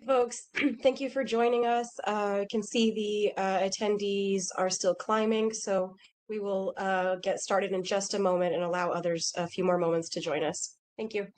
Folks, thank you for joining us. I can see the attendees are still climbing, so we will get started in just a moment and allow others a few more moments to join us. Thank you.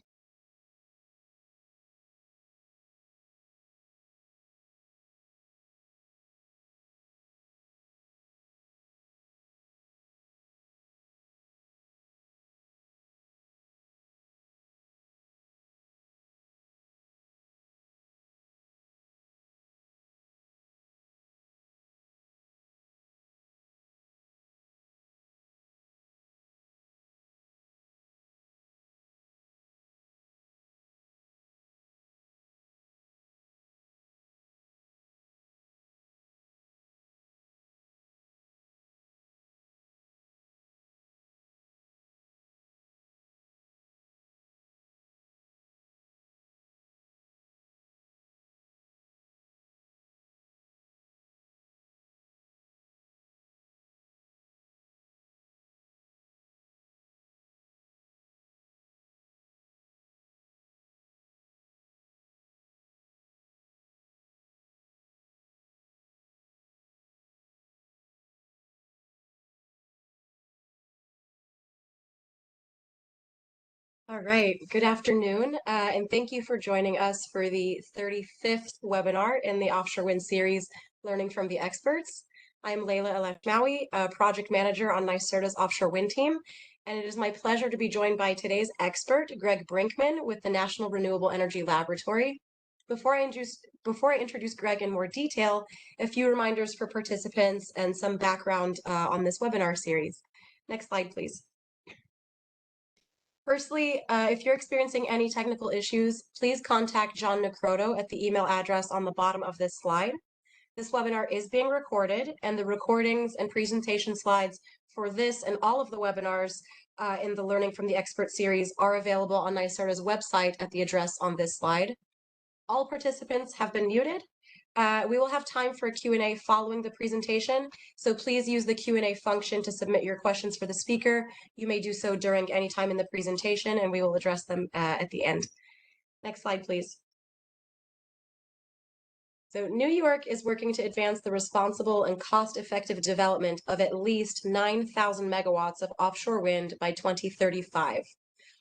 All right, good afternoon, and thank you for joining us for the 35th webinar in the Offshore Wind series, Learning from the Experts. I'm Layla Elef-Maui, a project manager on NYSERDA's offshore wind team, and it is my pleasure to be joined by today's expert, Greg Brinkman with the National Renewable Energy Laboratory. Before I introduce Greg in more detail, a few reminders for participants and some background on this webinar series. Next slide, please. Firstly, if you're experiencing any technical issues, please contact John Necroto at the email address on the bottom of this slide. This webinar is being recorded, and the recordings and presentation slides for this and all of the webinars in the Learning from the Expert series are available on NYSERDA's website at the address on this slide. All participants have been muted. We will have time for a Q&A following the presentation, so please use the Q&A function to submit your questions for the speaker. You may do so during any time in the presentation, and we will address them at the end. Next slide, please. So New York is working to advance the responsible and cost-effective development of at least 9,000 megawatts of offshore wind by 2035.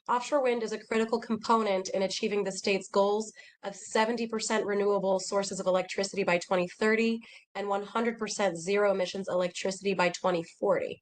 Offshore wind is a critical component in achieving the state's goals of 70% renewable sources of electricity by 2030 and 100% zero emissions electricity by 2040.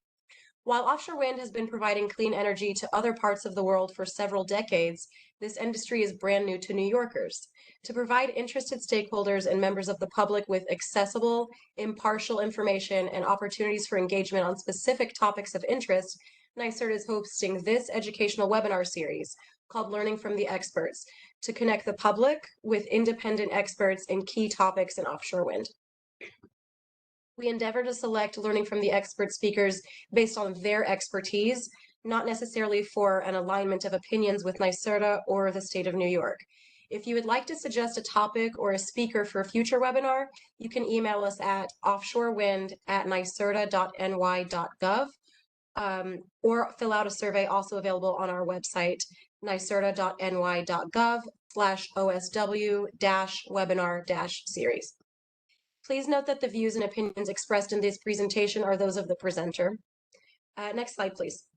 While offshore wind has been providing clean energy to other parts of the world for several decades, this industry is brand new to New Yorkers. To provide interested stakeholders and members of the public with accessible, impartial information and opportunities for engagement on specific topics of interest, NYSERDA is hosting this educational webinar series called Learning from the Experts to connect the public with independent experts in key topics in offshore wind. We endeavor to select Learning from the Expert speakers based on their expertise, not necessarily for an alignment of opinions with NYSERDA or the state of New York. If you would like to suggest a topic or a speaker for a future webinar, you can email us at offshorewind@nyserda.ny.gov. Or fill out a survey also available on our website, nyserda.ny.gov/osw-webinar-series. Please note that the views and opinions expressed in this presentation are those of the presenter. Next slide, please.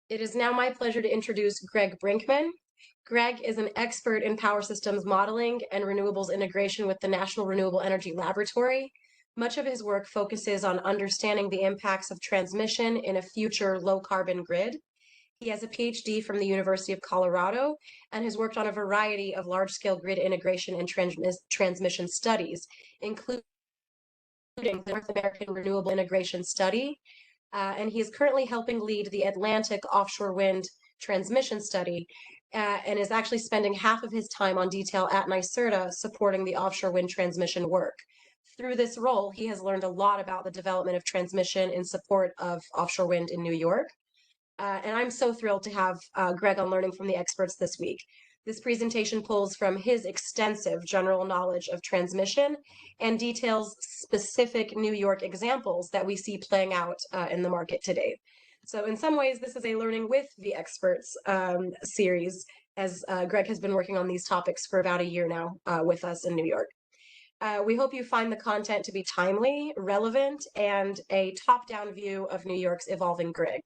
It is now my pleasure to introduce Greg Brinkman. Greg is an expert in power systems modeling and renewables integration with the National Renewable Energy Laboratory. Much of his work focuses on understanding the impacts of transmission in a future low-carbon grid. He has a PhD from the University of Colorado and has worked on a variety of large-scale grid integration and transmission studies, including the North American Renewable Integration Study, and he is currently helping lead the Atlantic Offshore Wind Transmission Study, and is actually spending half of his time on detail at NYSERDA supporting the offshore wind transmission work. Through this role, he has learned a lot about the development of transmission in support of offshore wind in New York. And I'm so thrilled to have Greg on Learning from the Experts this week. This presentation pulls from his extensive general knowledge of transmission and details specific New York examples that we see playing out in the market today. So in some ways, this is a Learning with the Experts series, as Greg has been working on these topics for about a year now with us in New York. We hope you find the content to be timely, relevant, and a top-down view of New York's evolving grid.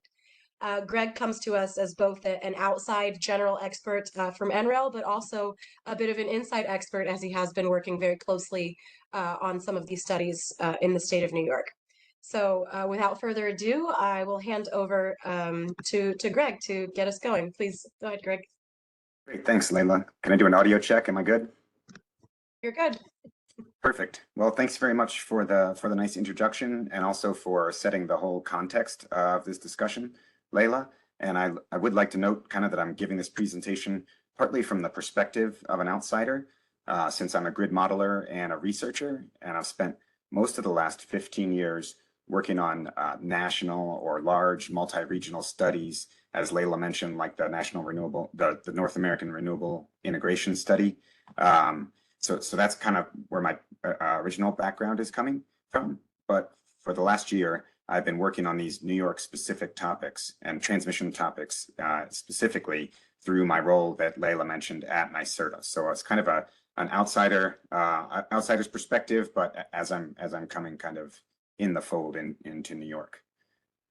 Greg comes to us as both an outside general expert from NREL, but also a bit of an inside expert as he has been working very closely on some of these studies in the state of New York. So without further ado, I will hand over to Greg to get us going. Please go ahead, Greg. Great, thanks, Layla. Can I do an audio check? Am I good? You're good. Perfect. Well, thanks very much for the nice introduction and also for setting the whole context of this discussion, Layla. And I would like to note kind of that I'm giving this presentation partly from the perspective of an outsider, since I'm a grid modeler and a researcher, and I've spent most of the last 15 years working on national or large multi-regional studies, as Layla mentioned, like the the North American Renewable Integration Study. So that's kind of where my original background is coming from. But for the last year, I've been working on these New York specific topics and transmission topics, specifically through my role that Layla mentioned at NYSERDA. So it's kind of an outsider's perspective, but as I'm coming kind of in the fold into New York.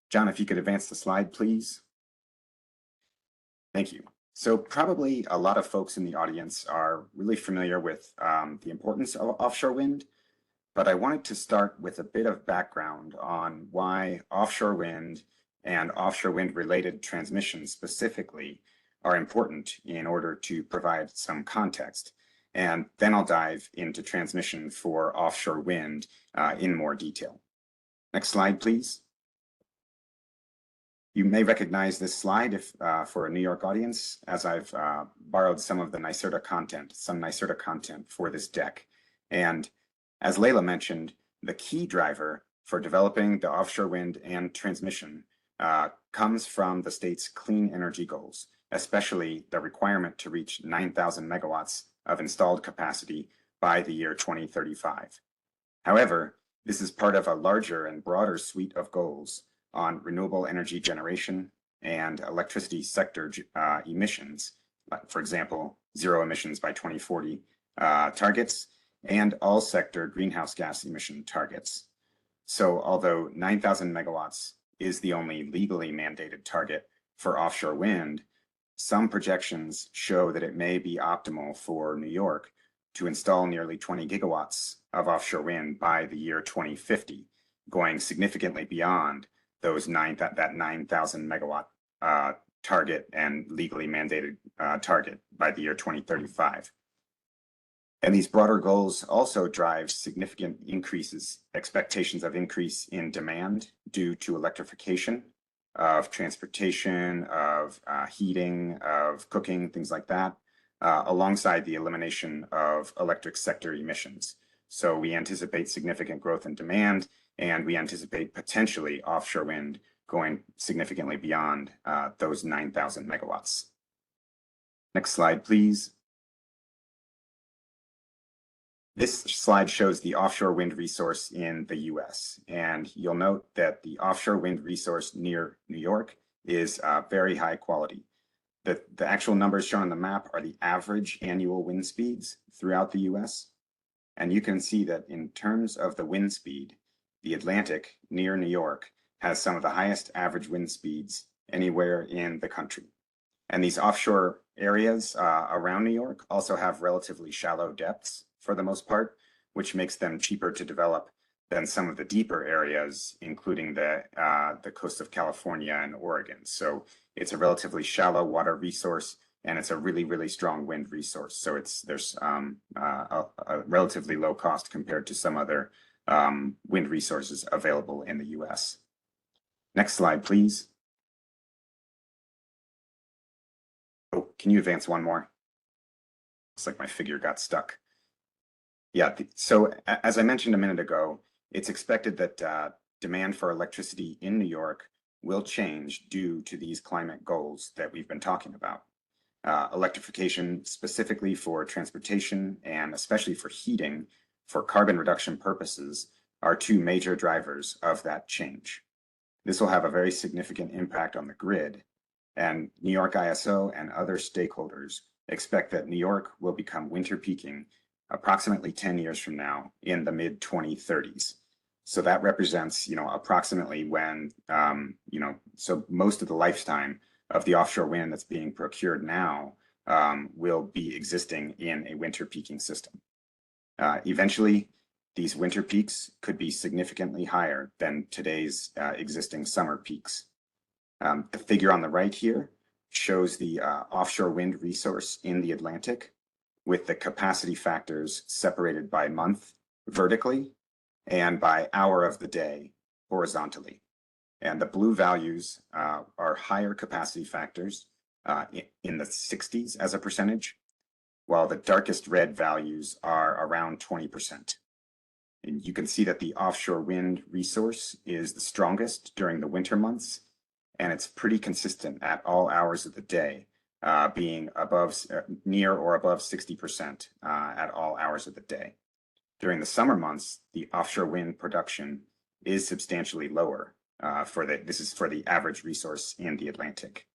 John, if you could advance the slide, please. Thank you. So probably a lot of folks in the audience are really familiar with the importance of offshore wind, but I wanted to start with a bit of background on why offshore wind and offshore wind related transmission specifically are important in order to provide some context. And then I'll dive into transmission for offshore wind in more detail. Next slide, please. You may recognize this slide if for a New York audience, as I've borrowed some of the NYSERDA content, for this deck. And as Layla mentioned, the key driver for developing the offshore wind and transmission comes from the state's clean energy goals, especially the requirement to reach 9,000 megawatts of installed capacity by the year 2035. However, this is part of a larger and broader suite of goals on renewable energy generation and electricity sector emissions, for example, zero emissions by 2040 targets, and all sector greenhouse gas emission targets. So although 9,000 megawatts is the only legally mandated target for offshore wind, some projections show that it may be optimal for New York to install nearly 20 gigawatts of offshore wind by the year 2050, going significantly beyond those that 9,000 megawatt target and legally mandated target by the year 2035. And these broader goals also drive significant expectations of increase in demand due to electrification of transportation, of heating, of cooking, things like that, alongside the elimination of electric sector emissions. So we anticipate significant growth in demand, and we anticipate potentially offshore wind going significantly beyond those 9,000 megawatts. Next slide, please. This slide shows the offshore wind resource in the US, and you'll note that the offshore wind resource near New York is very high quality. The actual numbers shown on the map are the average annual wind speeds throughout the US. And you can see that in terms of the wind speed, the Atlantic near New York has some of the highest average wind speeds anywhere in the country. And these offshore areas around New York also have relatively shallow depths for the most part, which makes them cheaper to develop than some of the deeper areas, including the coast of California and Oregon. So it's a relatively shallow water resource, and it's a really, really strong wind resource. So there's a relatively low cost compared to some other wind resources available in the US. Next slide, please. Oh, can you advance one more? Looks like my figure got stuck. Yeah, so as I mentioned a minute ago, it's expected that demand for electricity in New York will change due to these climate goals that we've been talking about. Electrification specifically for transportation and especially for heating for carbon reduction purposes are two major drivers of that change. This will have a very significant impact on the grid, and New York ISO and other stakeholders expect that New York will become winter peaking approximately 10 years from now in the mid-2030s. So that represents, approximately when, so most of the lifetime of the offshore wind that's being procured now will be existing in a winter peaking system. Eventually, these winter peaks could be significantly higher than today's existing summer peaks. The figure on the right here shows the offshore wind resource in the Atlantic with the capacity factors separated by month vertically and by hour of the day horizontally. And the blue values are higher capacity factors in the 60s as a percentage, while the darkest red values are around 20%. And you can see that the offshore wind resource is the strongest during the winter months, and it's pretty consistent at all hours of the day, being near or above 60% at all hours of the day. During the summer months, the offshore wind production is substantially lower. This is for the average resource in the Atlantic,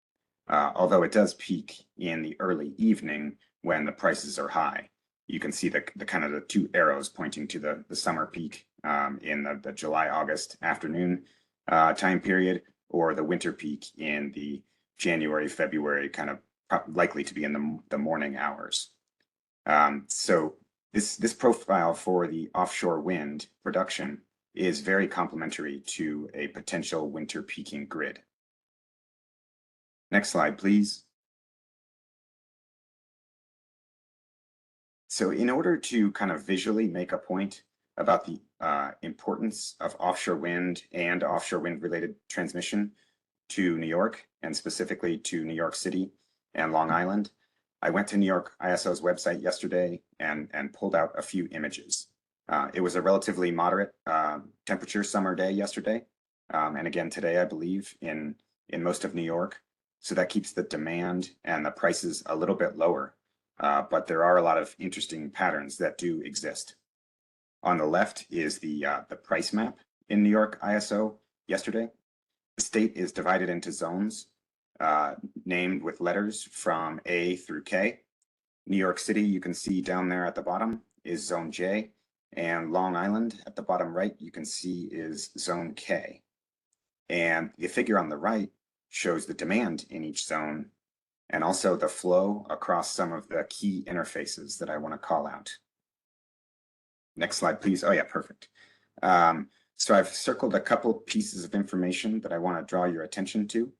although it does peak in the early evening when the prices are high. You can see the kind of the two arrows pointing to the summer peak in the July-August afternoon time period, or the winter peak in the January-February, kind of likely to be in the morning hours. So this profile for the offshore wind production is very complementary to a potential winter peaking grid. Next slide, please. So in order to kind of visually make a point about the importance of offshore wind and offshore wind related transmission to New York, and specifically to New York City and Long Island, I went to New York ISO's website yesterday and pulled out a few images. It was a relatively moderate temperature summer day yesterday, and again today, I believe, in most of New York. So that keeps the demand and the prices a little bit lower. But there are a lot of interesting patterns that do exist. On the left is the price map in New York ISO yesterday. The state is divided into zones named with letters from A through K. New York City, you can see down there at the bottom, is zone J, and Long Island at the bottom right, you can see is zone K. And the figure on the right shows the demand in each zone and also the flow across some of the key interfaces that I want to call out. Next slide, please. Oh yeah, perfect. So I've circled a couple pieces of information that I want to draw your attention to.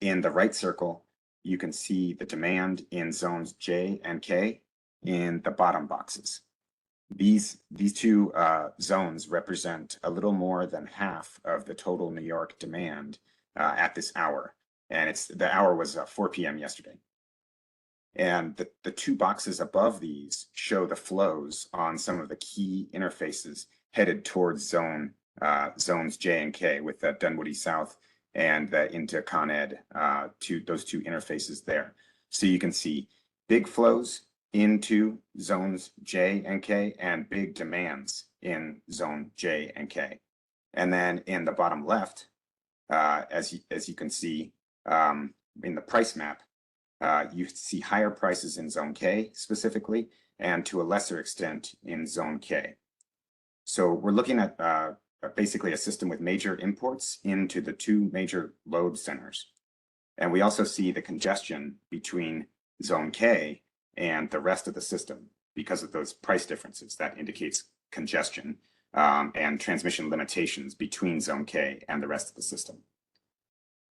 In the right circle, you can see the demand in zones J and K in the bottom boxes. These two zones represent a little more than half of the total New York demand at this hour. And the hour was 4 p.m. yesterday. And the two boxes above these show the flows on some of the key interfaces headed towards zones J and K, with the Dunwoody South and into Con Ed, those two interfaces there. So you can see big flows into zones J and K and big demands in zone J and K. And then in the bottom left, as you can see in the price map, you see higher prices in zone K specifically, and to a lesser extent in zone K. So we're looking at basically a system with major imports into the two major load centers. And we also see the congestion between zone K and the rest of the system because of those price differences. That indicates congestion and transmission limitations between zone K and the rest of the system.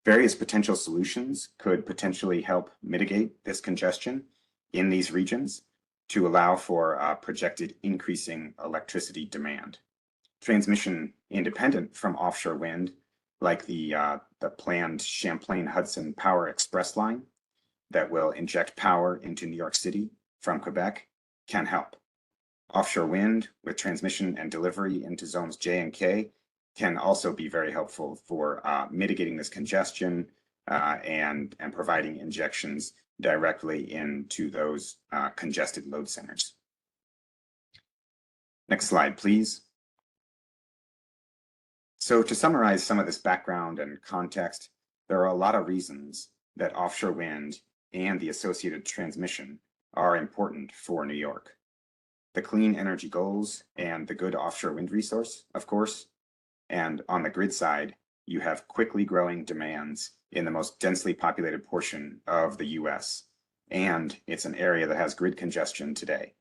Various potential solutions could potentially help mitigate this congestion in these regions to allow for projected increasing electricity demand. Transmission independent from offshore wind, like the planned Champlain-Hudson Power Express line that will inject power into New York City from Quebec, can help. Offshore wind with transmission and delivery into zones J and K can also be very helpful for mitigating this congestion and providing injections directly into those congested load centers. Next slide, please. So to summarize some of this background and context, there are a lot of reasons that offshore wind and the associated transmission are important for New York. The clean energy goals and the good offshore wind resource, of course, and on the grid side, you have quickly growing demands in the most densely populated portion of the US, and it's an area that has grid congestion today.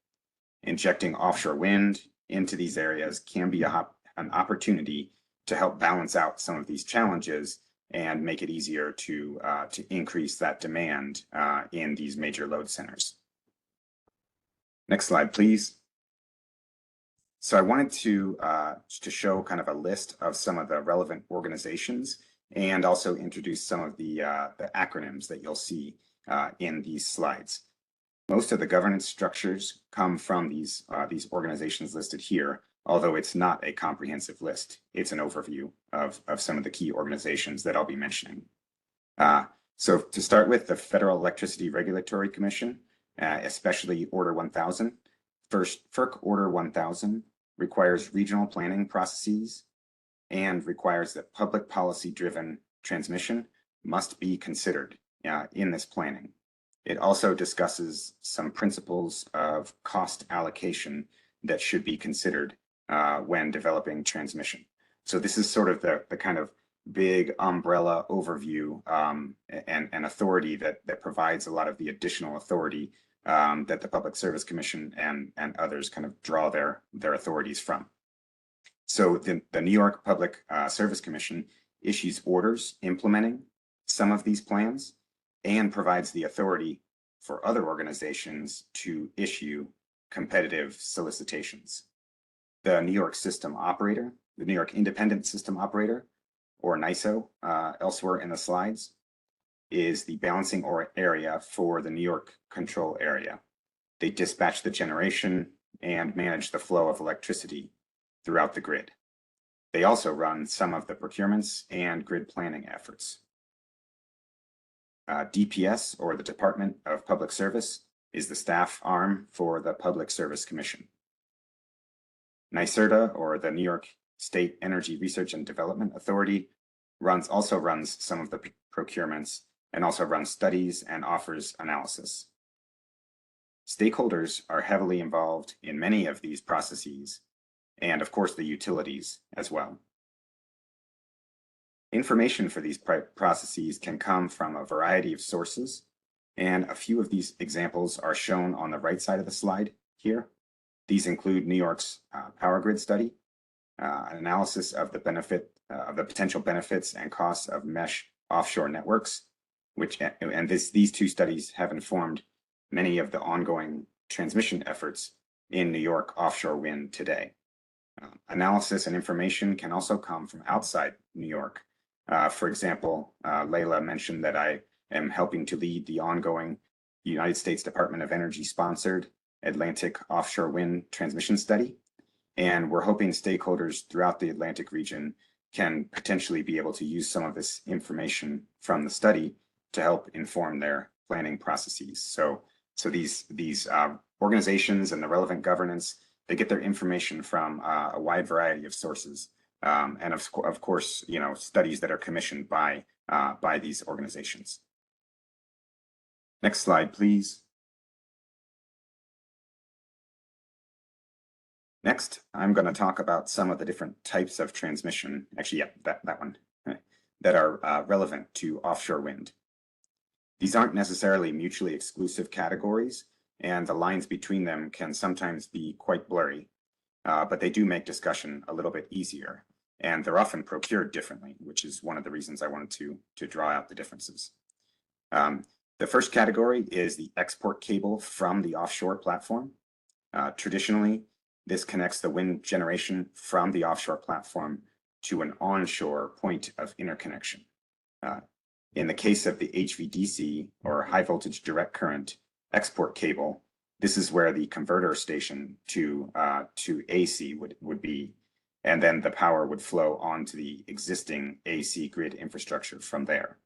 Injecting offshore wind into these areas can be an opportunity to help balance out some of these challenges and make it easier to increase that demand in these major load centers. Next slide, please. So I wanted to show kind of a list of some of the relevant organizations and also introduce some of the acronyms that you'll see in these slides. Most of the governance structures come from these organizations listed here, although it's not a comprehensive list. It's an overview of some of the key organizations that I'll be mentioning. So to start with, the Federal Electricity Regulatory Commission, especially Order 1000. First, FERC Order 1000 requires regional planning processes and requires that public policy-driven transmission must be considered in this planning. It also discusses some principles of cost allocation that should be considered when developing transmission. So this is sort of the kind of big umbrella overview and authority that provides a lot of the additional authority that the Public Service Commission and others kind of draw their authorities from. So the New York Public Service Commission issues orders implementing some of these plans and provides the authority for other organizations to issue competitive solicitations. The New York System Operator, the New York Independent System Operator, or NYSO, elsewhere in the slides, is the balancing area for the New York control area. They dispatch the generation and manage the flow of electricity throughout the grid. They also run some of the procurements and grid planning efforts. DPS, or the Department of Public Service, is the staff arm for the Public Service Commission. NYSERDA, or the New York State Energy Research and Development Authority, also runs some of the procurements and also runs studies and offers analysis. Stakeholders are heavily involved in many of these processes, and of course the utilities as well. Information for these processes can come from a variety of sources, and a few of these examples are shown on the right side of the slide here. These include New York's power grid study, an analysis of the potential benefits and costs of mesh offshore networks, these two studies have informed many of the ongoing transmission efforts in New York offshore wind today. Analysis and information can also come from outside New York. For example, Layla mentioned that I am helping to lead the ongoing United States Department of Energy sponsored Atlantic offshore wind transmission study. And we're hoping stakeholders throughout the Atlantic region can potentially be able to use some of this information from the study to help inform their planning processes. So these organizations and the relevant governance, they get their information from a wide variety of sources. And of course, studies that are commissioned by these organizations. Next slide, please. Next, I'm going to talk about some of the different types of transmission, actually, yeah, that one, that are relevant to offshore wind. These aren't necessarily mutually exclusive categories, and the lines between them can sometimes be quite blurry, but they do make discussion a little bit easier, and they're often procured differently, which is one of the reasons I wanted to draw out the differences. The first category is the export cable from the offshore platform. Traditionally, this connects the wind generation from the offshore platform to an onshore point of interconnection. In the case of the HVDC, or high voltage direct current export cable, this is where the converter station to AC would be, and then the power would flow onto the existing AC grid infrastructure from there.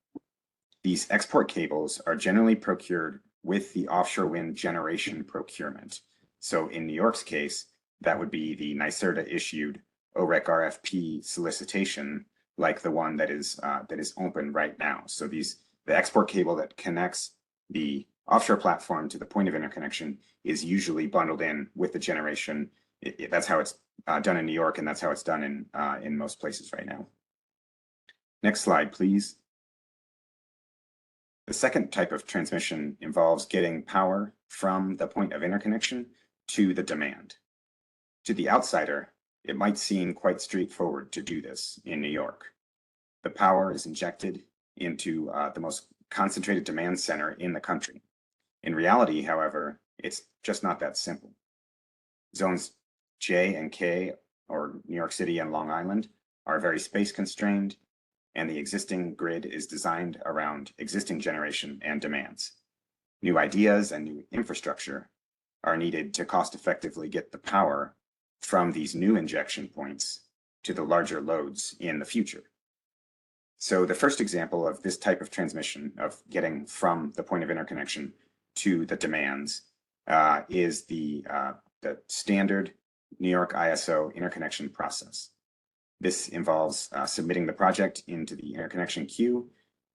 These export cables are generally procured with the offshore wind generation procurement. So in New York's case, that would be the NYSERDA issued OREC RFP solicitation, like the one that is open right now. So the export cable that connects the offshore platform to the point of interconnection is usually bundled in with the generation. That's how it's done in New York, and that's how it's done in most places right now. Next slide, please. The second type of transmission involves getting power from the point of interconnection to the demand. To the outsider, it might seem quite straightforward to do this in New York. The power is injected into the most concentrated demand center in the country. In reality, however, it's just not that simple. Zones J and K, or New York City and Long Island, are very space constrained, and the existing grid is designed around existing generation and demands. New ideas and new infrastructure are needed to cost effectively get the power from these new injection points to the larger loads in the future. So the first example of this type of transmission, of getting from the point of interconnection to the demands, is the standard New York ISO interconnection process. This involves submitting the project into the interconnection queue,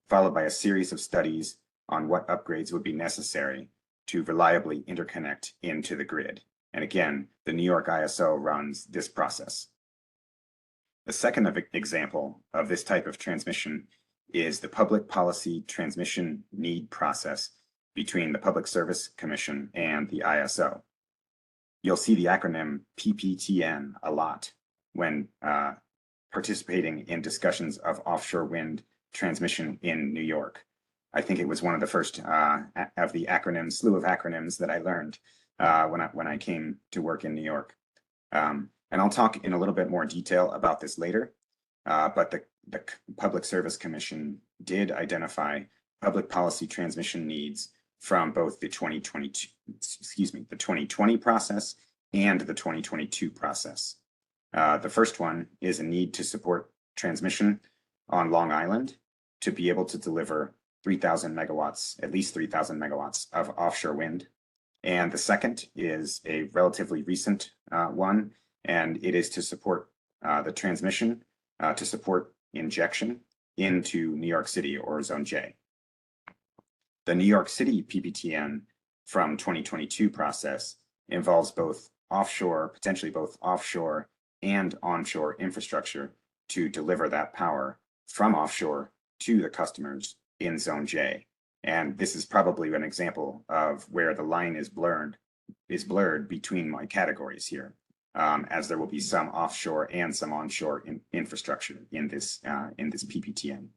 followed by a series of studies on what upgrades would be necessary to reliably interconnect into the grid. And again, the New York ISO runs this process. The second example of this type of transmission is the public policy transmission need process between the Public Service Commission and the ISO. You'll see the acronym PPTN a lot when participating in discussions of offshore wind transmission in New York. I think it was one of the first of the acronyms, slew of acronyms that I learned when I came to work in New York. And I'll talk in a little bit more detail about this later, but the Public Service Commission did identify public policy transmission needs from both the 2020 process and the 2022 process. The first one is a need to support transmission on Long Island to be able to deliver 3,000 megawatts, at least 3,000 megawatts of offshore wind. And the second is a relatively recent one, and it is to support the transmission to support injection into New York City, or Zone J. The New York City PPTN from 2022 process involves both offshore, potentially both offshore and onshore infrastructure to deliver that power from offshore to the customers in Zone J. And this is probably an example of where the line is blurred between my categories here, as there will be some offshore and some onshore infrastructure in this PPTN.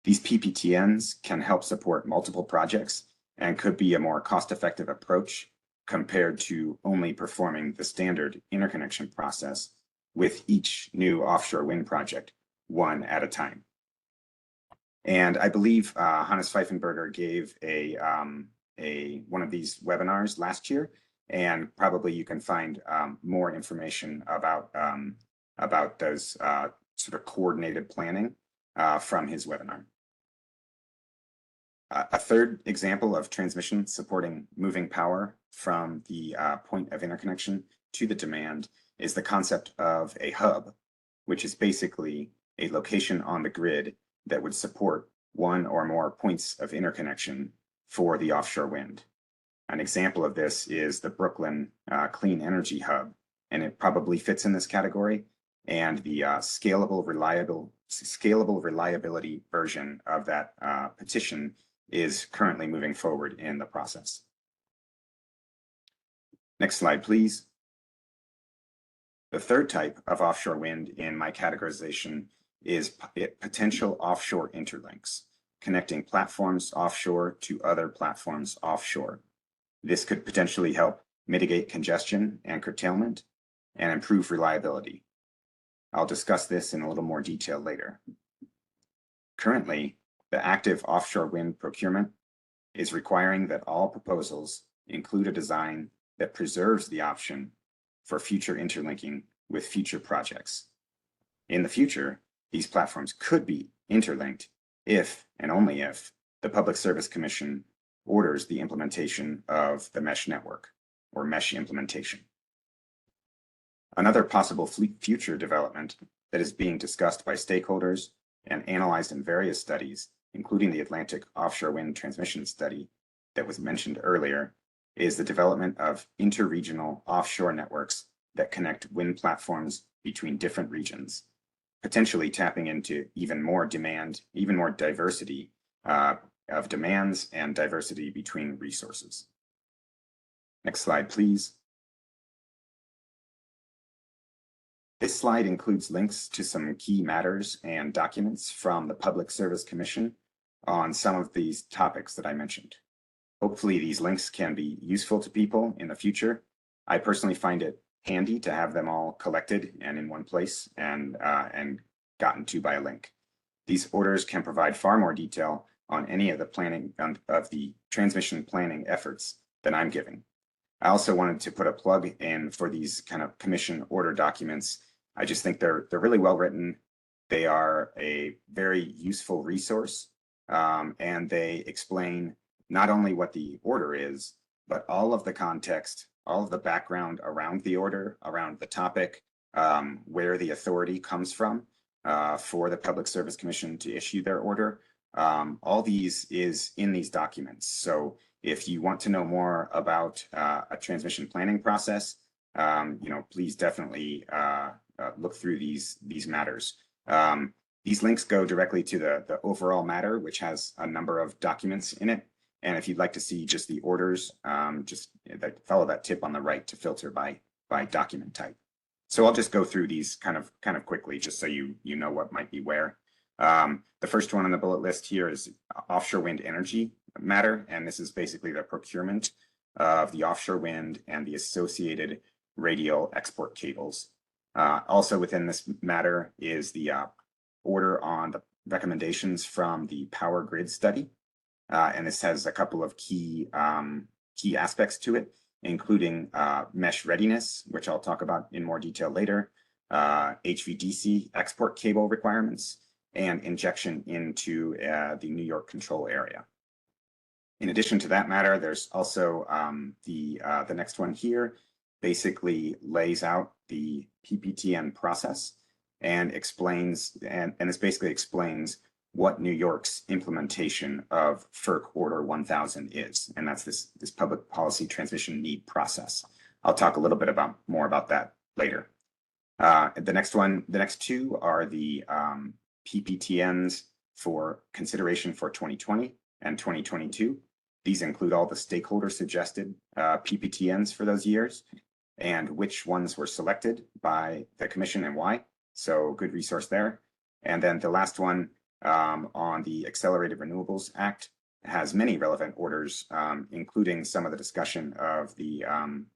These PPTNs can help support multiple projects and could be a more cost-effective approach compared to only performing the standard interconnection process with each new offshore wind project, one at a time. And I believe Hannes Pfeifenberger gave one of these webinars last year, and probably you can find more information about those sort of coordinated planning from his webinar. A third example of transmission supporting moving power from the point of interconnection to the demand is the concept of a hub, which is basically a location on the grid that would support one or more points of interconnection for the offshore wind. An example of this is the Brooklyn Clean Energy Hub, and it probably fits in this category. And the scalable reliability version of that petition is currently moving forward in the process. Next slide, please. The third type of offshore wind in my categorization is potential offshore interlinks, connecting platforms offshore to other platforms offshore. This could potentially help mitigate congestion and curtailment and improve reliability. I'll discuss this in a little more detail later. Currently, the active offshore wind procurement is requiring that all proposals include a design that preserves the option for future interlinking with future projects. In the future, these platforms could be interlinked if and only if the Public Service Commission orders the implementation of the mesh network, or mesh implementation. Another possible future development that is being discussed by stakeholders and analyzed in various studies, including the Atlantic Offshore Wind Transmission Study, that was mentioned earlier is the development of interregional offshore networks that connect wind platforms between different regions, potentially tapping into even more demand, even more diversity of demands and diversity between resources. Next slide, please. This slide includes links to some key matters and documents from the Public Service Commission on some of these topics that I mentioned. Hopefully these links can be useful to people in the future. I personally find it handy to have them all collected and in one place and gotten to by a link. These orders can provide far more detail on any of the planning of the transmission planning efforts that I'm giving. I also wanted to put a plug in for these kind of commission order documents. I just think they're really well written. They are a very useful resource, and they explain not only what the order is, but all of the context, all of the background around the order, around the topic, where the authority comes from for the Public Service Commission to issue their order. All these is in these documents. So if you want to know more about a transmission planning process, please definitely look through these matters. These links go directly to the overall matter, which has a number of documents in it. And if you'd like to see just the orders, just follow that tip on the right to filter by document type. So I'll just go through these kind of quickly, just so you know what might be where. The first one on the bullet list here is offshore wind energy matter, and this is basically the procurement of the offshore wind and the associated radial export cables. Also within this matter is the order on the recommendations from the power grid study. And this has a couple of key aspects to it, including mesh readiness, which I'll talk about in more detail later, HVDC export cable requirements, and injection into the New York control area. In addition to that matter, there's also the next one here basically lays out the PPTN process and explains, and this basically explains what New York's implementation of FERC Order 1000 is, and that's this public policy transmission need process. I'll talk a little bit more about that later. The next two are the PPTNs for consideration for 2020 and 2022. These include all the stakeholder suggested PPTNs for those years and which ones were selected by the commission and why. So good resource there. And then the last one on the Accelerated Renewables Act has many relevant orders, including some of the discussion of the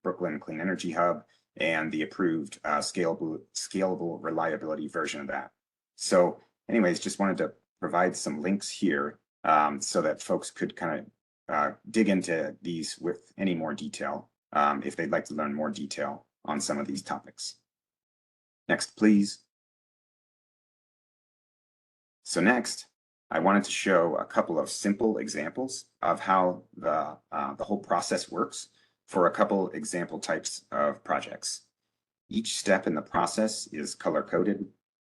Brooklyn Clean Energy Hub and the approved scalable reliability version of that. So anyways, just wanted to provide some links here so that folks could kind of dig into these with any more detail if they'd like to learn more detail on some of these topics. Next, please. So next, I wanted to show a couple of simple examples of how the whole process works for a couple example types of projects. Each step in the process is color-coded.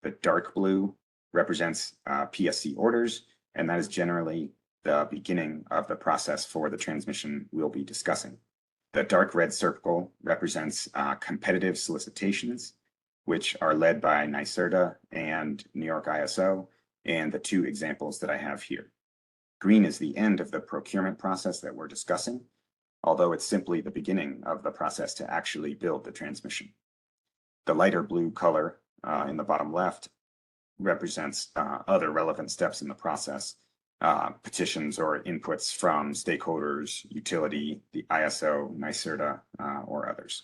The dark blue represents PSC orders, and that is generally the beginning of the process for the transmission we'll be discussing. The dark red circle represents competitive solicitations, which are led by NYSERDA and New York ISO, and the two examples that I have here. Green is the end of the procurement process that we're discussing, although it's simply the beginning of the process to actually build the transmission. The lighter blue color in the bottom left represents other relevant steps in the process, petitions or inputs from stakeholders, utility, the ISO, NYSERDA, or others.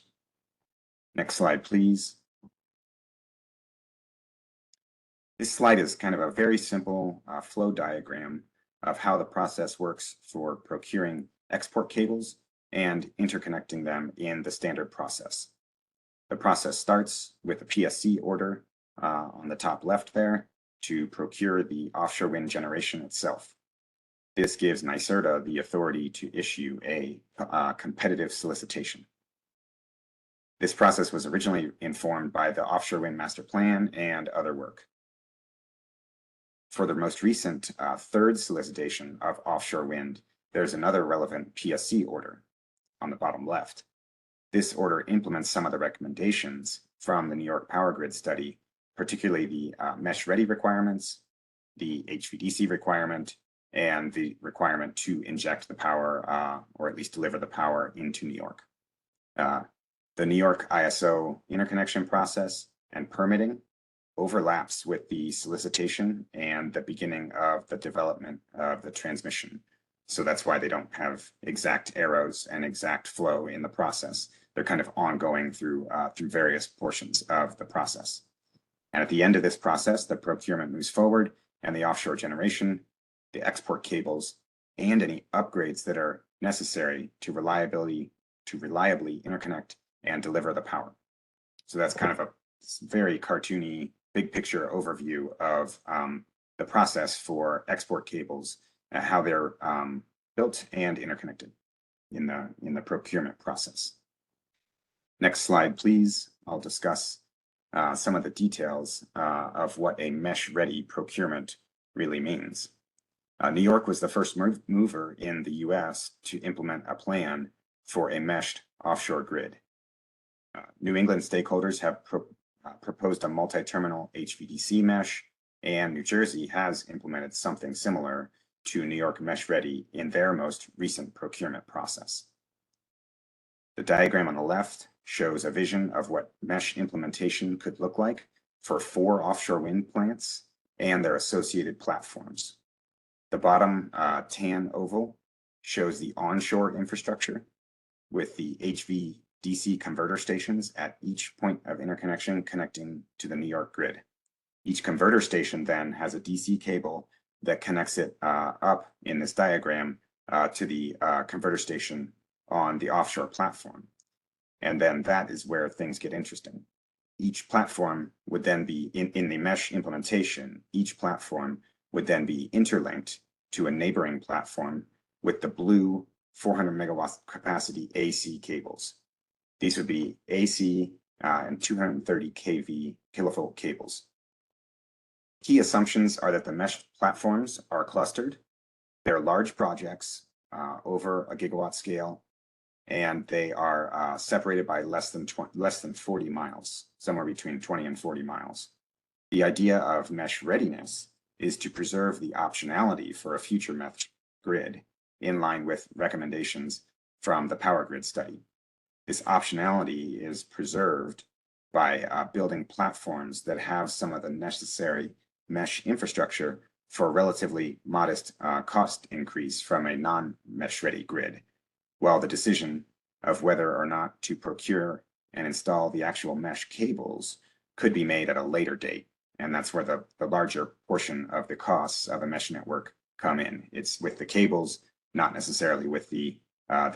Next slide, please. This slide is kind of a very simple flow diagram of how the process works for procuring export cables and interconnecting them in the standard process. The process starts with a PSC order on the top left there to procure the offshore wind generation itself. This gives NYSERDA the authority to issue a competitive solicitation. This process was originally informed by the Offshore Wind Master Plan and other work. For the most recent third solicitation of offshore wind, there's another relevant PSC order on the bottom left. This order implements some of the recommendations from the New York Power Grid study, particularly the mesh-ready requirements, the HVDC requirement, and the requirement to inject the power, or at least deliver the power into New York. The New York ISO interconnection process and permitting overlaps with the solicitation and the beginning of the development of the transmission. So that's why they don't have exact arrows and exact flow in the process. They're kind of ongoing through various portions of the process. And at the end of this process, the procurement moves forward, and the offshore generation, the export cables, and any upgrades that are necessary to reliably interconnect and deliver the power. So that's kind of a very cartoony, big picture overview of the process for export cables, how they're built and interconnected in the procurement process. Next slide, please. I'll discuss some of the details of what a mesh-ready procurement really means. New York was the first mover in the US to implement a plan for a meshed offshore grid. New England stakeholders have proposed a multi-terminal HVDC mesh, and New Jersey has implemented something similar to New York mesh-ready in their most recent procurement process. The diagram on the left shows a vision of what mesh implementation could look like for 4 offshore wind plants and their associated platforms. The bottom tan oval shows the onshore infrastructure with the HVDC converter stations at each point of interconnection connecting to the New York grid. Each converter station then has a DC cable that connects it up in this diagram to the converter station on the offshore platform. And then that is where things get interesting. Each platform would then be, in the mesh implementation, each platform would then be interlinked to a neighboring platform with the blue 400 megawatt capacity AC cables. These would be AC and 230 kilovolt cables. Key assumptions are that the mesh platforms are clustered. They're large projects over a gigawatt scale, and they are separated by less than 40 miles, somewhere between 20 and 40 miles. The idea of mesh readiness is to preserve the optionality for a future mesh grid in line with recommendations from the Power Grid study. This optionality is preserved by building platforms that have some of the necessary mesh infrastructure for a relatively modest cost increase from a non-mesh ready grid, while the decision of whether or not to procure and install the actual mesh cables could be made at a later date. And that's where the larger portion of the costs of a mesh network come in. It's with the cables, not necessarily with the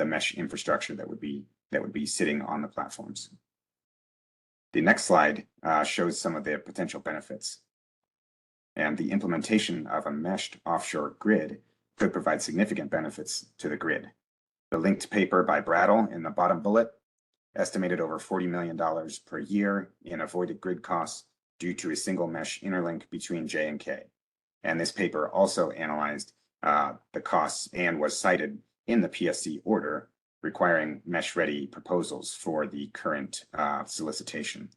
mesh infrastructure that would be sitting on the platforms. The next slide shows some of the potential benefits. And the implementation of a meshed offshore grid could provide significant benefits to the grid. The linked paper by Brattle in the bottom bullet estimated over $40 million per year in avoided grid costs due to a single mesh interlink between J and K. And this paper also analyzed the costs and was cited in the PSC order requiring mesh-ready proposals for the current solicitation.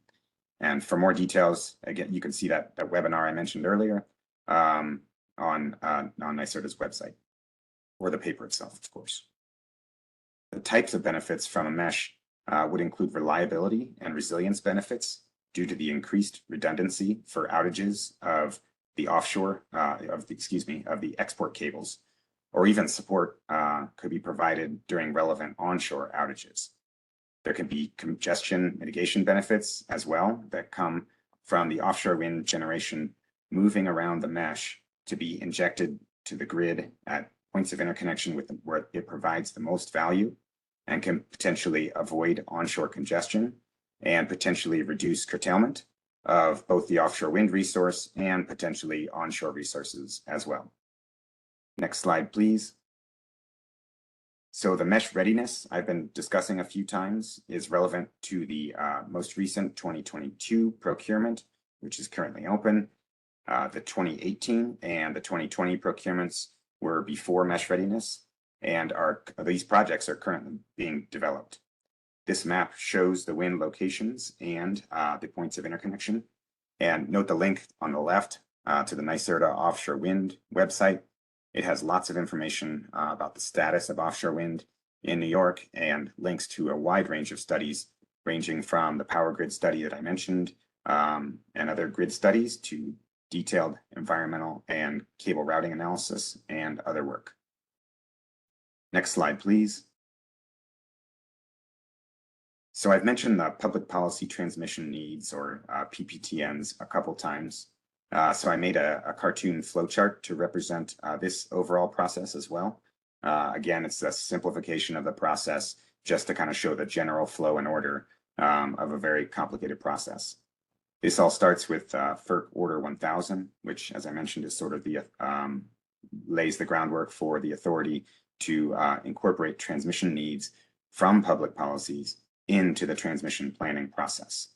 And for more details, again, you can see that webinar I mentioned earlier on NYSERDA's website, or the paper itself, of course. The types of benefits from a mesh would include reliability and resilience benefits due to the increased redundancy for outages of the offshore, of the export cables, or even support could be provided during relevant onshore outages. There can be congestion mitigation benefits as well that come from the offshore wind generation moving around the mesh to be injected to the grid at points of interconnection where it provides the most value and can potentially avoid onshore congestion and potentially reduce curtailment of both the offshore wind resource and potentially onshore resources as well. Next slide, please. So the mesh readiness I've been discussing a few times is relevant to the most recent 2022 procurement, which is currently open. The 2018 and the 2020 procurements were before mesh readiness. and these projects are currently being developed. This map shows the wind locations and the points of interconnection. And note the link on the left to the NYSERDA Offshore Wind website. It has lots of information about the status of offshore wind in New York and links to a wide range of studies ranging from the power grid study that I mentioned and other grid studies to detailed environmental and cable routing analysis and other work. Next slide, please. So I've mentioned the public policy transmission needs, or PPTNs, a couple times. So I made a cartoon flowchart to represent this overall process as well. Again, it's a simplification of the process just to kind of show the general flow and order of a very complicated process. This all starts with FERC Order 1000, which, as I mentioned, is sort of the lays the groundwork for the authority to incorporate transmission needs from public policies into the transmission planning process.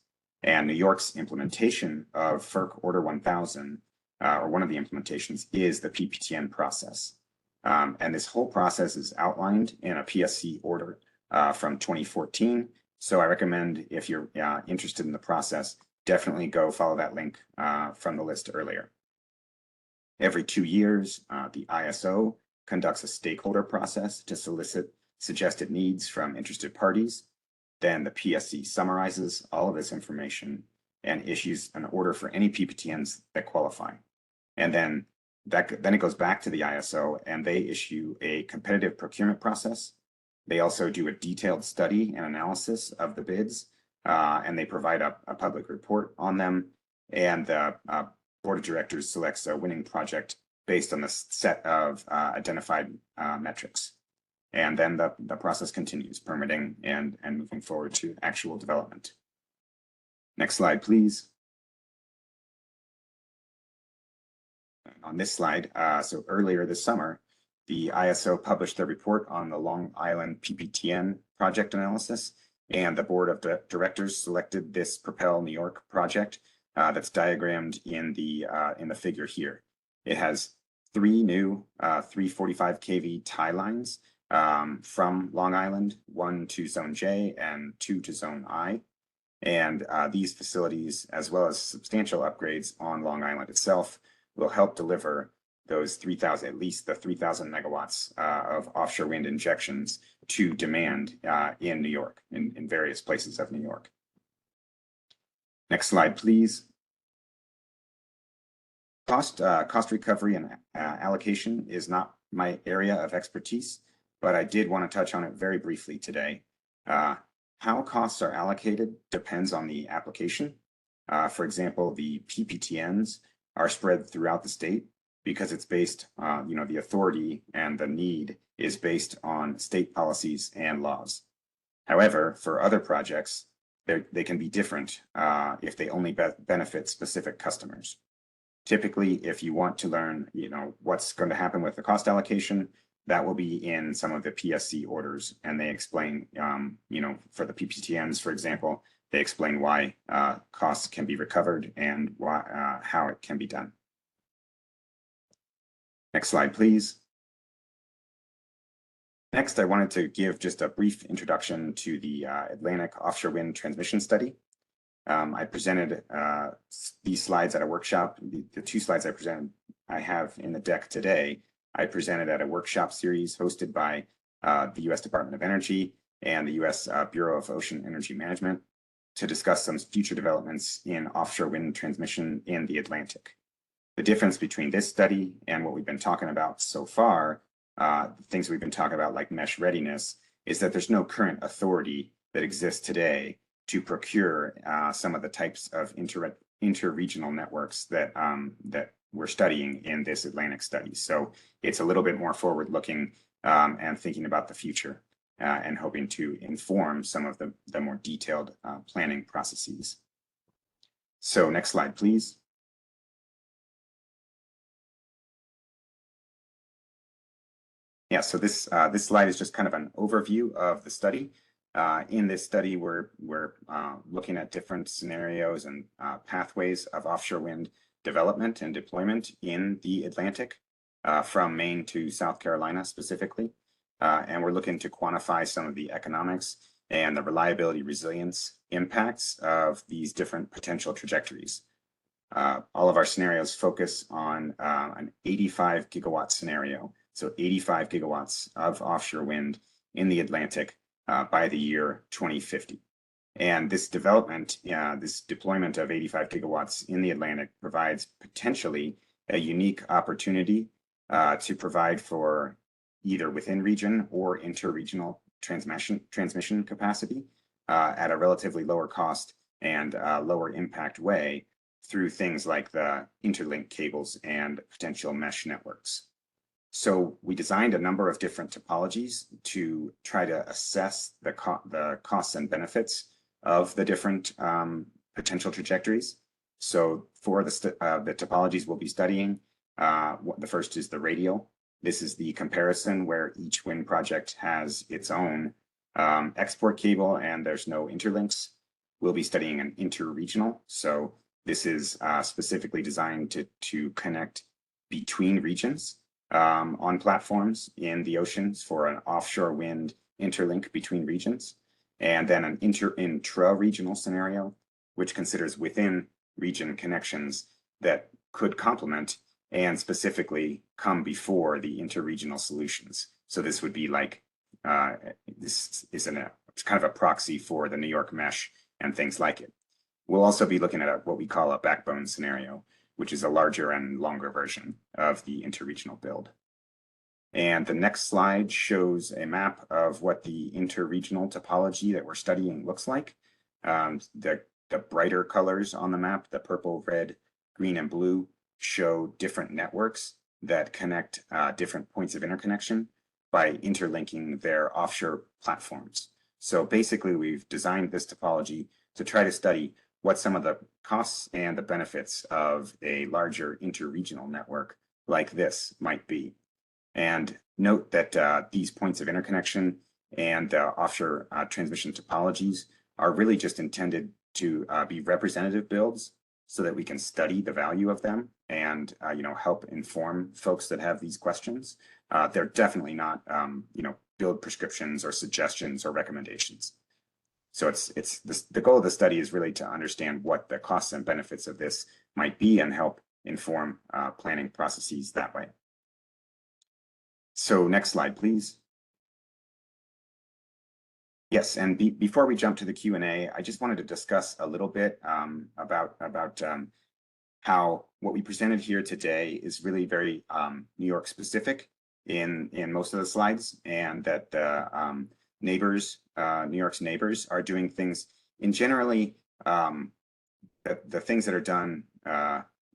And New York's implementation of FERC Order 1000, or one of the implementations, is the PPTN process. And this whole process is outlined in a PSC order from 2014. So I recommend, if you're interested in the process, definitely go follow that link from the list earlier. Every 2 years, the ISO conducts a stakeholder process to solicit suggested needs from interested parties. Then the PSC summarizes all of this information and issues an order for any PPTNs that qualify. And then it goes back to the ISO and they issue a competitive procurement process. They also do a detailed study and analysis of the bids, and they provide a public report on them. And the board of directors selects a winning project based on the set of identified metrics. And then the process continues, permitting and moving forward to actual development. Next slide, please. On this slide, so earlier this summer, the ISO published their report on the Long Island PPTN project analysis, and the board of directors selected this Propel New York project that's diagrammed in the figure here. It has 3 new 345 kV tie lines from Long Island, 1 to Zone J and 2 to Zone I. And these facilities, as well as substantial upgrades on Long Island itself, will help deliver those 3,000, at least the 3,000 megawatts of offshore wind injections to demand in New York, in various places of New York. Next slide, please. Cost recovery and allocation is not my area of expertise, but I did want to touch on it very briefly today. How costs are allocated depends on the application. For example, the PPTNs are spread throughout the state because it's based, the authority and the need is based on state policies and laws. However, for other projects, they can be different if they only benefit specific customers. Typically, if you want to learn, what's going to happen with the cost allocation, that will be in some of the PSC orders, and they explain, for the PPTNs, for example, they explain why costs can be recovered and how it can be done. Next slide, please. Next, I wanted to give just a brief introduction to the Atlantic Offshore Wind Transmission Study. I presented these slides at a workshop. The 2 slides I have in the deck today, I presented at a workshop series hosted by the U.S. Department of Energy and the U.S. Bureau of Ocean Energy Management to discuss some future developments in offshore wind transmission in the Atlantic. The difference between this study and what we've been talking about so far, things we've been talking about like mesh readiness, is that there's no current authority that exists today to procure some of the types of interregional networks that we're studying in this Atlantic study. So it's a little bit more forward-looking and thinking about the future and hoping to inform some of the more detailed planning processes. So next slide, please. Yeah, so this slide is just kind of an overview of the study. In this study, we're looking at different scenarios and pathways of offshore wind development and deployment in the Atlantic, from Maine to South Carolina specifically. and we're looking to quantify some of the economics and the reliability resilience impacts of these different potential trajectories. All of our scenarios focus on an 85 gigawatt scenario, so 85 gigawatts of offshore wind in the Atlantic by the year 2050. And this development, this deployment of 85 gigawatts in the Atlantic provides potentially a unique opportunity to provide for either within region or interregional transmission capacity at a relatively lower cost and lower impact way through things like the interlink cables and potential mesh networks. So we designed a number of different topologies to try to assess the costs and benefits of the different potential trajectories. So for the topologies we'll be studying, the first is the radial. This is the comparison where each wind project has its own export cable and there's no interlinks. We'll be studying an interregional. So this is specifically designed to connect between regions on platforms in the oceans for an offshore wind interlink between regions. And then an intra-regional scenario, which considers within region connections that could complement and specifically come before the interregional solutions. So this would be like, this is it's kind of a proxy for the New York mesh and things like it. We'll also be looking at what we call a backbone scenario, which is a larger and longer version of the interregional build. And the next slide shows a map of what the interregional topology that we're studying looks like. The brighter colors on the map, the purple, red, green, and blue, show different networks that connect different points of interconnection by interlinking their offshore platforms. So basically, we've designed this topology to try to study what some of the costs and the benefits of a larger interregional network like this might be. And note that these points of interconnection and offshore transmission topologies are really just intended to be representative builds so that we can study the value of them and help inform folks that have these questions. They're definitely not build prescriptions or suggestions or recommendations. So the goal of the study is really to understand what the costs and benefits of this might be and help inform planning processes that way. So next slide, please. Yes, and before we jump to the Q&A, I just wanted to discuss a little bit about how what we presented here today is really very New York specific in most of the slides, and that the neighbors, New York's neighbors, are doing things in generally the things that are done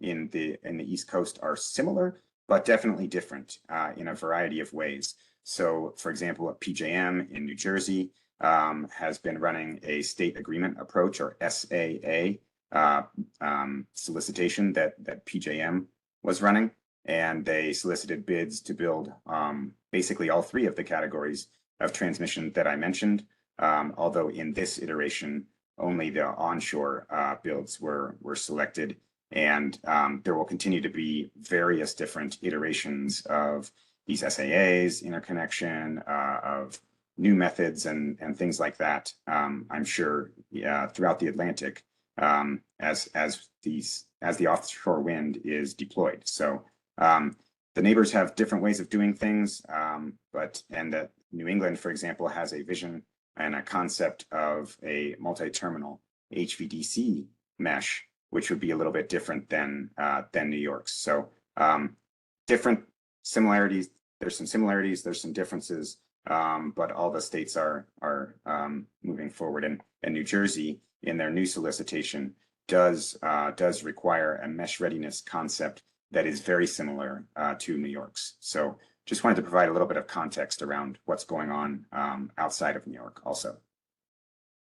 in the East Coast are similar, but definitely different in a variety of ways. So, for example, PJM in New Jersey has been running a state agreement approach, or SAA, solicitation that PJM was running, and they solicited bids to build basically all three of the categories of transmission that I mentioned, although in this iteration, only the onshore builds were selected. And there will continue to be various different iterations of these SAAs, interconnection, of new methods and things like that. I'm sure throughout the Atlantic as the offshore wind is deployed. So the neighbors have different ways of doing things, and that New England, for example, has a vision and a concept of a multi-terminal HVDC mesh, which would be a little bit different than New York's. So different similarities. There's some similarities. There's some differences. But all the states are moving forward, and New Jersey, in their new solicitation, does require a mesh readiness concept that is very similar to New York's. So just wanted to provide a little bit of context around what's going on outside of New York also.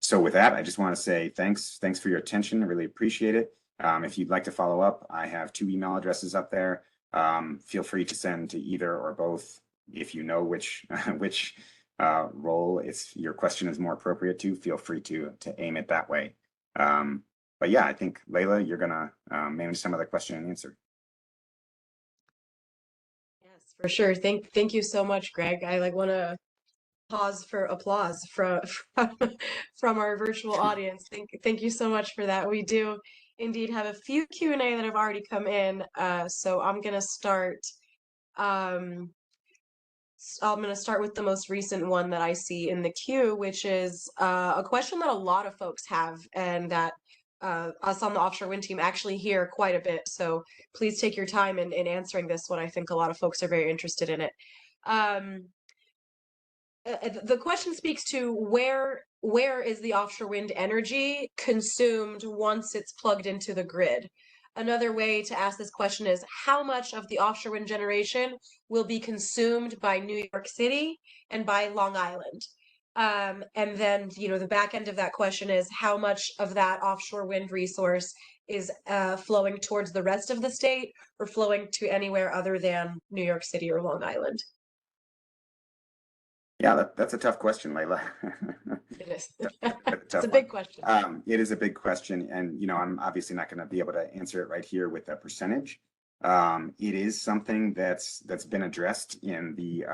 So with that, I just want to say thanks for your attention. I really appreciate it. If you'd like to follow up, I have 2 email addresses up there. Feel free to send to either or both if you know which role your question is more appropriate to. Feel free to aim it that way. But yeah, I think Layla, you're gonna manage some of the question and answer. Yes, for sure. Thank you so much, Greg. I want to Pause for applause from our virtual audience. Thank you so much for that. We do indeed have a few Q&A that have already come in. So I'm gonna start. Um, I'm going to start with the most recent one that I see in the queue, which is a question that a lot of folks have, and that us on the offshore wind team actually hear quite a bit. So please take your time in answering this one. I think a lot of folks are very interested in it. Um, the question speaks to where is the offshore wind energy consumed once it's plugged into the grid? Another way to ask this question is how much of the offshore wind generation will be consumed by New York City and by Long Island? And then, the back end of that question is how much of that offshore wind resource is flowing towards the rest of the state or flowing to anywhere other than New York City or Long Island? Yeah, that's a tough question, Layla. It is. It's It's a big question. It is a big question, and I'm obviously not going to be able to answer it right here with a percentage. It is something that's been addressed in the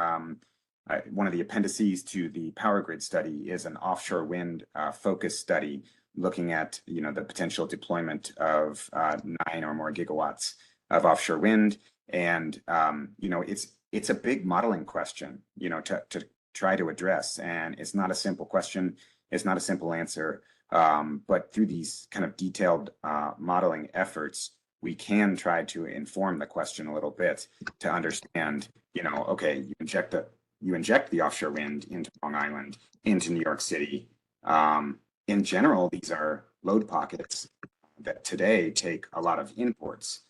one of the appendices to the power grid study is an offshore wind focus study looking at the potential deployment of 9 or more gigawatts of offshore wind, and it's a big modeling question, to try to address, and it's not a simple question. It's not a simple answer, but through these kind of detailed modeling efforts, we can try to inform the question a little bit to understand, okay, you inject the offshore wind into Long Island, into New York City. In general, these are load pockets that today take a lot of imports,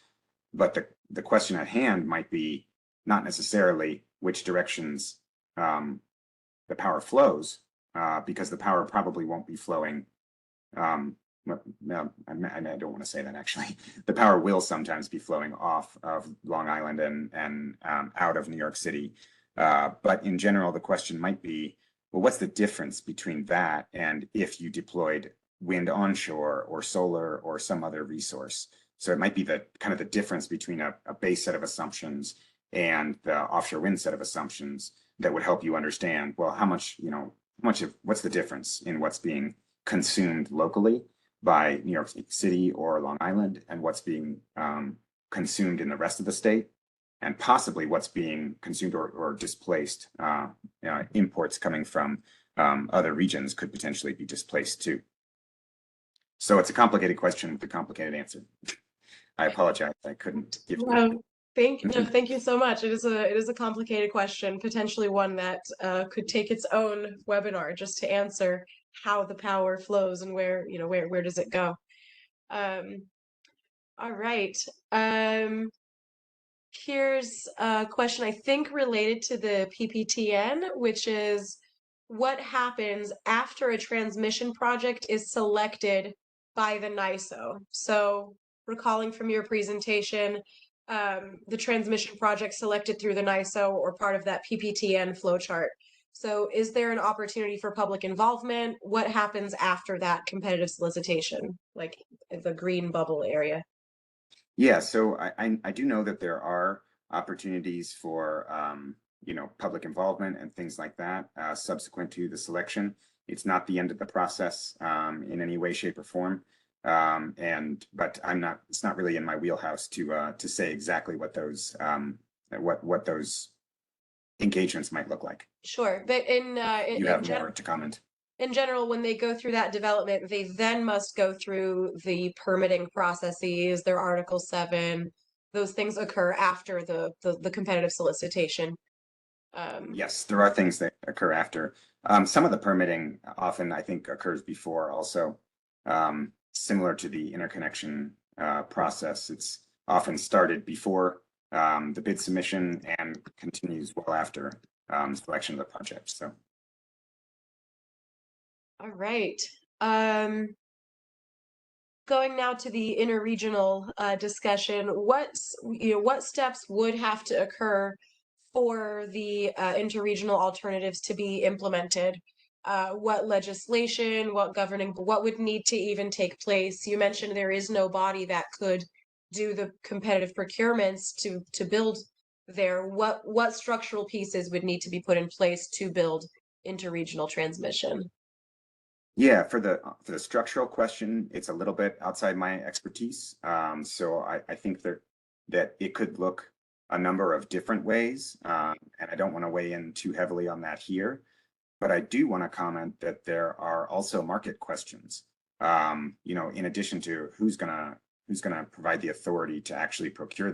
but the question at hand might be not necessarily which directions the power flows, because the power probably won't be flowing. No, I don't want to say that actually. The power will sometimes be flowing off of Long Island and out of New York City. But in general, the question might be, well, what's the difference between that and if you deployed wind onshore or solar or some other resource? So it might be the kind of the difference between a base set of assumptions and the offshore wind set of assumptions that would help you understand, well, what's the difference in what's being consumed locally by New York City or Long Island and what's being consumed in the rest of the state, and possibly what's being consumed or displaced. Imports coming from other regions could potentially be displaced too. So it's a complicated question with a complicated answer. I apologize, I couldn't give you. Thank you so much. It is a complicated question, potentially one that could take its own webinar just to answer how the power flows and where does it go. All right. Here's a question I think related to the PPTN, which is what happens after a transmission project is selected by the NYSO? So recalling from your presentation, the transmission project selected through the NYSO or part of that PPTN flowchart. So is there an opportunity for public involvement? What happens after that competitive solicitation, like the green bubble area? Yeah, so I do know that there are opportunities for public involvement and things like that subsequent to the selection. It's not the end of the process in any way, shape, or form. But it's not really in my wheelhouse to say exactly what those what those engagements might look like. Sure, but You have more to comment. In general, when they go through that development, they then must go through the permitting processes, their Article 7. Those things occur after the competitive solicitation. Yes, there are things that occur after. Some of the permitting often, I think, occurs before also. Similar to the interconnection process, it's often started before the bid submission and continues well after selection of the project. So. All right. Going now to the interregional discussion, what steps would have to occur for the interregional alternatives to be implemented? What legislation, what would need to even take place? You mentioned there is no body that could do the competitive procurements to build there. What structural pieces would need to be put in place to build interregional transmission? Yeah, for the structural question, it's a little bit outside my expertise. So I think that it could look a number of different ways, and I don't want to weigh in too heavily on that here. But I do want to comment that there are also market questions. In addition to who's gonna provide the authority to actually procure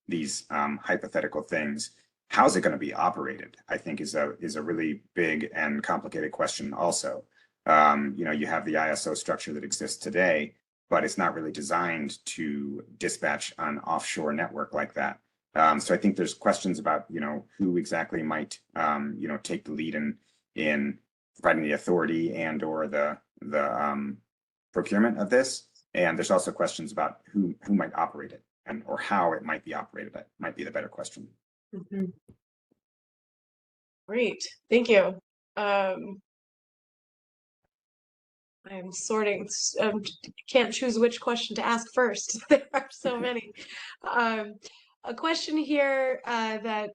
these hypothetical things, how's it going to be operated? I think is a really big and complicated question also. You have the ISO structure that exists today, but it's not really designed to dispatch an offshore network like that. So I think there's questions about, who exactly might, take the lead in providing the authority and or the procurement of this. And there's also questions about who might operate it and or how it might be operated. That might be the better question. Mm-hmm. Great, thank you. I'm sorting, can't choose which question to ask first. There are so many. A question here that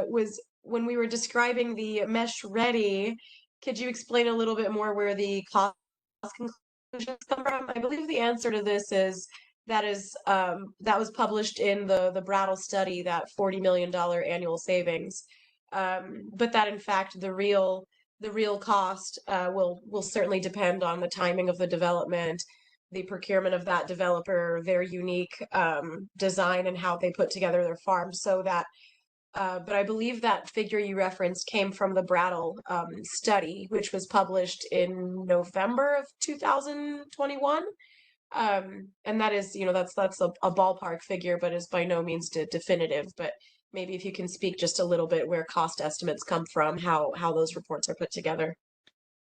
was when we were describing the mesh ready, could you explain a little bit more where the cost conclusions come from? I believe the answer to this is that was published in the Brattle study, that $40 million annual savings, but that in fact the real cost will certainly depend on the timing of the development, the procurement of that developer, their unique design, and how they put together their farm. So that, but I believe that figure you referenced came from the Brattle study, which was published in November of 2021. And that is, that's a ballpark figure, but is by no means definitive. But maybe if you can speak just a little bit where cost estimates come from, how those reports are put together.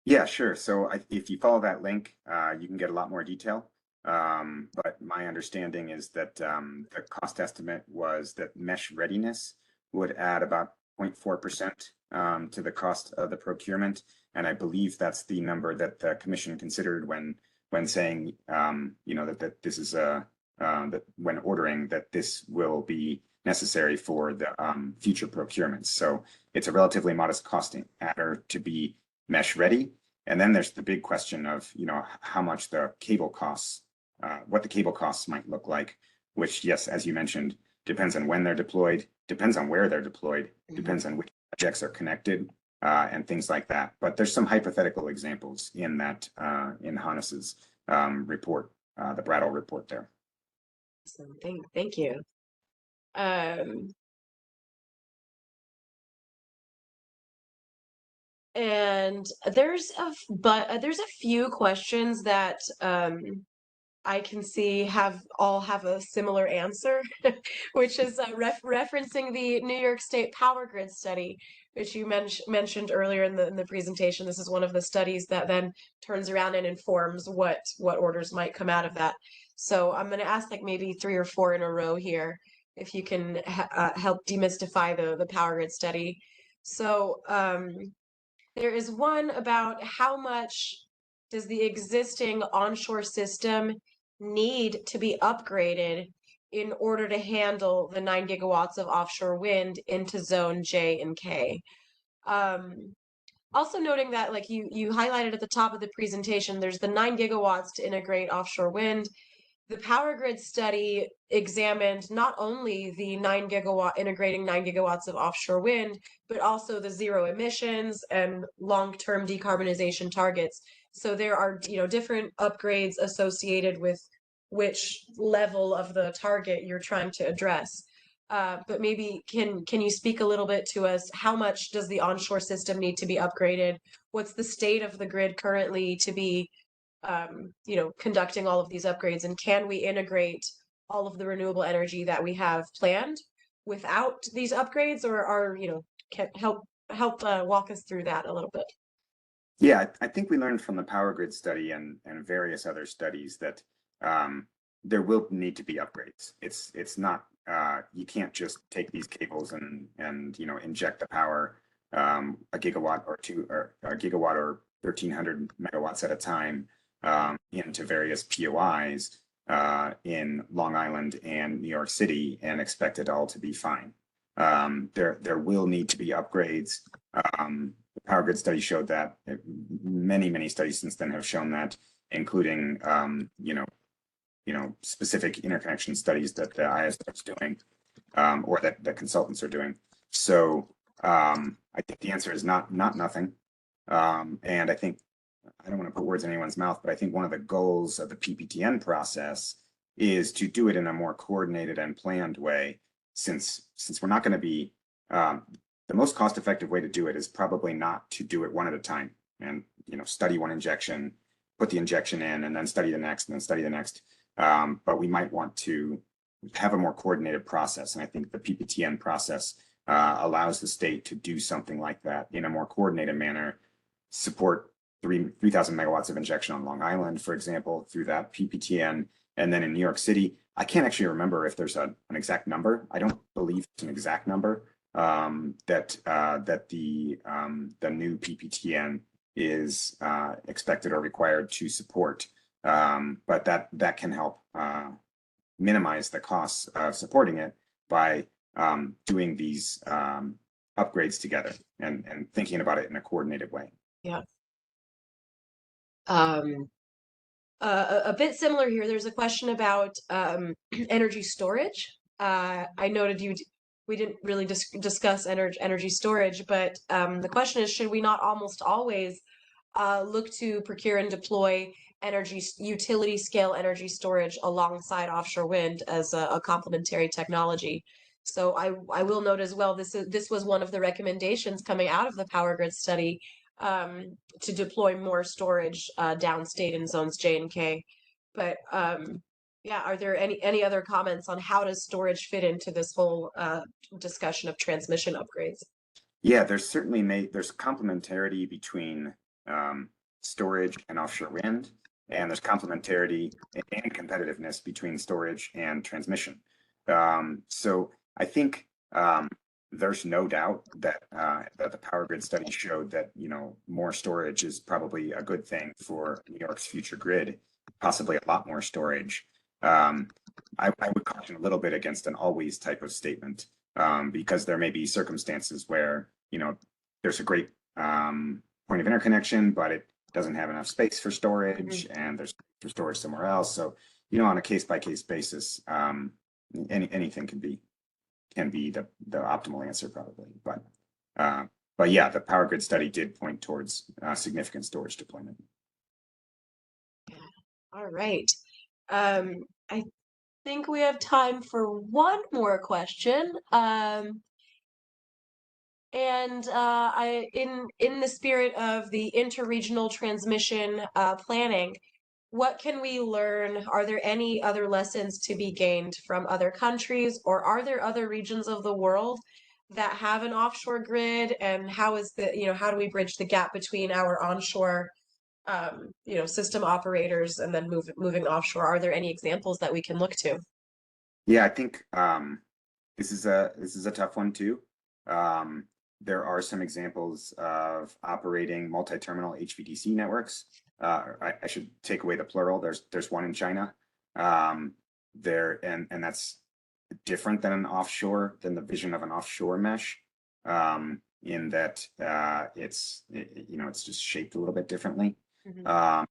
Yeah, sure. So if you follow that link, you can get a lot more detail. But my understanding is that the cost estimate was that mesh readiness would add about 0.4% to the cost of the procurement. And I believe that's the number that the commission considered when saying, that this is that when ordering that this will be necessary for the future procurements. So it's a relatively modest costing adder to be mesh ready. And then there's the big question of, how much the cable costs, what the cable costs might look like, which, yes, as you mentioned, depends on when they're deployed, depends on where they're deployed, depends on which projects are connected, and things like that. But there's some hypothetical examples in that, in Hannes's report, the Brattle report there. Awesome. Thank you. And there's a few questions that I can see all have a similar answer, which is referencing the New York State Power Grid study, which you mentioned earlier in the presentation. This is one of the studies that then turns around and informs what orders might come out of that. So I'm going to ask like maybe 3 or 4 in a row here, if you can help demystify the Power Grid study. So there is one about how much does the existing onshore system need to be upgraded in order to handle the 9 gigawatts of offshore wind into zone J and K. Also noting that, like you highlighted at the top of the presentation, there's the 9 gigawatts to integrate offshore wind. The Power Grid study examined not only the integrating 9 gigawatts of offshore wind, but also the zero emissions and long-term decarbonization targets. So there are, different upgrades associated with which level of the target you're trying to address. But maybe can you speak a little bit to us? How much does the onshore system need to be upgraded? What's the state of the grid currently to be conducting all of these upgrades, and can we integrate all of the renewable energy that we have planned without these upgrades, or can help walk us through that a little bit? Yeah, I think we learned from the Power Grid study and various other studies that there will need to be upgrades. It's not you can't just take these cables and inject the power a gigawatt or 1,300 megawatts at a time into various POIs in Long Island and New York City and expect it all to be fine. There will need to be upgrades The power grid study showed that. Many studies since then have shown that, including specific interconnection studies that the ISO is doing, or that the consultants are doing. So I think the answer is not nothing. And I think, I don't want to put words in anyone's mouth, but I think one of the goals of the PPTN process is to do it in a more coordinated and planned way, since we're not going to be, the most cost-effective way to do it is probably not to do it one at a time and, study one injection, put the injection in, and then study the next, and then study the next. But we might want to have a more coordinated process. And I think the PPTN process allows the state to do something like that in a more coordinated manner, support 3,000 megawatts of injection on Long Island, for example, through that PPTN. And then in New York City, I can't actually remember if there's an exact number. I don't believe it's an exact number that the new PPTN is expected or required to support. But that can help minimize the costs of supporting it by doing these upgrades together and thinking about it in a coordinated way. Yeah. A bit similar here. There's a question about energy storage. I noted we didn't really discuss energy storage, but the question is, should we not almost always look to procure and deploy utility scale energy storage alongside offshore wind as a complementary technology? So I will note as well, this was one of the recommendations coming out of the power grid study, to deploy more storage downstate in zones J and K. But yeah, are there any other comments on how does storage fit into this whole discussion of transmission upgrades? Yeah, there's complementarity between storage and offshore wind, and there's complementarity and competitiveness between storage and transmission. So I think there's no doubt that the power grid study showed that more storage is probably a good thing for New York's future grid, possibly a lot more storage. I would caution a little bit against an always type of statement, because there may be circumstances where there's a great point of interconnection, but it doesn't have enough space for storage, and there's storage somewhere else. So on a case-by-case basis, anything can be the optimal answer probably. But yeah, the power grid study did point towards significant storage deployment. All right. I think we have time for one more question. And in the spirit of the interregional transmission planning, what can we learn? Are there any other lessons to be gained from other countries, or are there other regions of the world that have an offshore grid? And how do we bridge the gap between our onshore system operators and then moving offshore? Are there any examples that we can look to? Yeah, I think this is a tough one too. There are some examples of operating multi-terminal HVDC networks. I should take away the plural. There's one in China. And that's different than the vision of an offshore mesh, in that it's just shaped a little bit differently. Mm-hmm.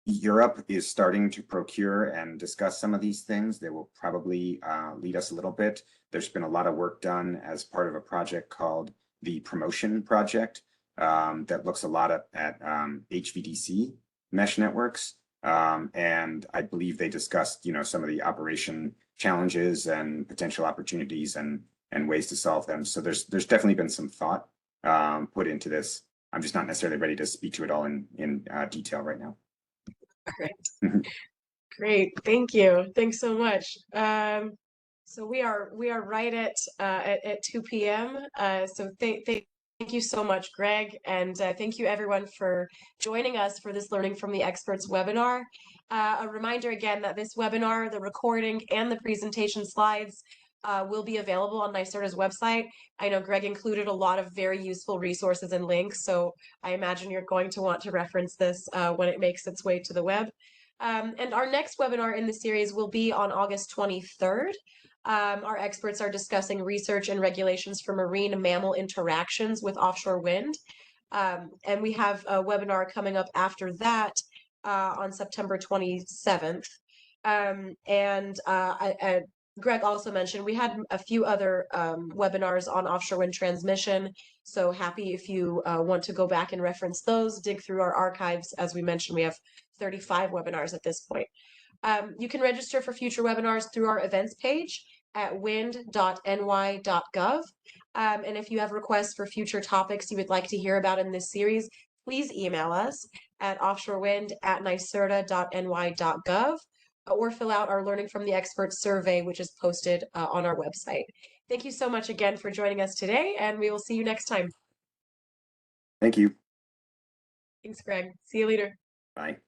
Europe is starting to procure and discuss some of these things. They will probably lead us a little bit. There's been a lot of work done as part of a project called the Promotion Project, that looks a lot at HVDC mesh networks. And I believe they discussed, some of the operation challenges and potential opportunities and ways to solve them. So there's definitely been some thought put into this. I'm just not necessarily ready to speak to it all in detail right now. All right. Great. Thank you. Thanks so much. So we are right at 2 p.m. So thank you so much, Greg, and thank you everyone for joining us for this Learning from the Experts webinar. A reminder again that this webinar, the recording, and the presentation slides will be available on NYSERDA's website. I know Greg included a lot of very useful resources and links, so I imagine you're going to want to reference this when it makes its way to the web. And our next webinar in the series will be on August 23rd. Our experts are discussing research and regulations for marine mammal interactions with offshore wind. And we have a webinar coming up after that on September 27th. Greg also mentioned we had a few other webinars on offshore wind transmission. So happy if you want to go back and reference those, dig through our archives. As we mentioned, we have 35 webinars at this point. You can register for future webinars through our events page at wind.ny.gov. And if you have requests for future topics you would like to hear about in this series, please email us at offshorewind@nyserda.ny.gov or fill out our Learning from the Experts survey, which is posted on our website. Thank you so much again for joining us today, and we will see you next time. Thank you. Thanks, Greg. See you later. Bye.